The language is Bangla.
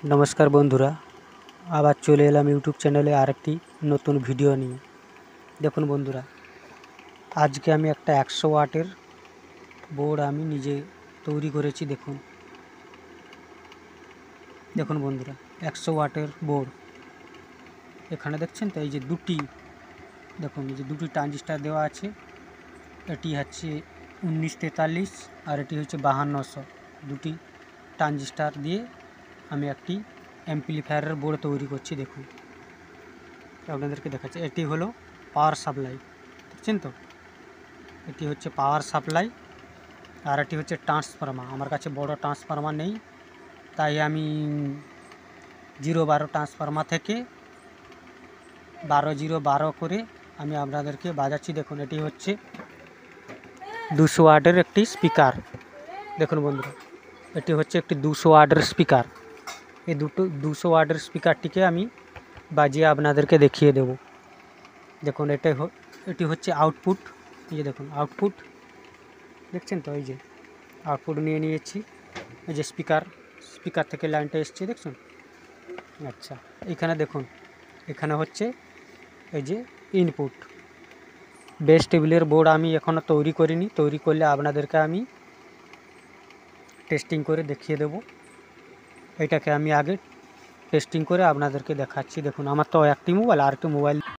नमस्कार बंधुरा आबार चले एलाम यूट्यूब चैनेले आरेकटी नतून भिडियो निये। देखुन बंधुरा आज के आमी एकटा 100 वाटेर बोर्ड आमी निजे तैरी करेछि। देखुन देखुन बंधुरा 100 वाटेर बोर्ड एखाने देखछेन तो ये दुटी देखुन ये दुटी ट्रांजिस्टर देवा आछे। एटी हच्छे 1943 और एटी हच्छे 5200 दुटी ट्रांजिस्टर दिए আমি একটি অ্যাম্পলিফায়ারের বোর্ড তৈরি করছি। দেখুন আপনাদেরকে দেখাচ্ছি, এটি হলো পাওয়ার সাপ্লাই, দেখছেন তো, এটি হচ্ছে পাওয়ার সাপ্লাই আর এটি হচ্ছে ট্রান্সফরমার। আমার কাছে বড় ট্রান্সফরমার নেই, তাই আমি 012 ট্রান্সফরমার থেকে 12012 করে আমি আপনাদেরকে বাজাচ্ছি। দেখুন এটি হচ্ছে 200 ওয়াটের একটি স্পিকার। দেখুন বন্ধুরা এটি হচ্ছে একটি 200 ওয়াটের স্পিকার। এই দুটো 200 ওয়াটের স্পিকারটিকে আমি বাজিয়ে আপনাদেরকে দেখিয়ে দেব। দেখুন এটি হচ্ছে আউটপুট। এই যে দেখুন আউটপুট দেখছেন তো, এই যে আউটপুট নিয়ে নিয়েছি। এই যে স্পিকার থেকে লাইনটা এসছে, দেখছেন। আচ্ছা এখানে দেখুন, এখানে হচ্ছে এই যে ইনপুট। বেস টেবিলের বোর্ড আমি এখনও তৈরি করিনি, তৈরি করলে আপনাদেরকে আমি টেস্টিং করে দেখিয়ে দেব। এটাকে আমি আগে টেস্টিং করে আপনাদেরকে দেখাচ্ছি। দেখুন আমার তো একটি মোবাইল, আর একটি মোবাইল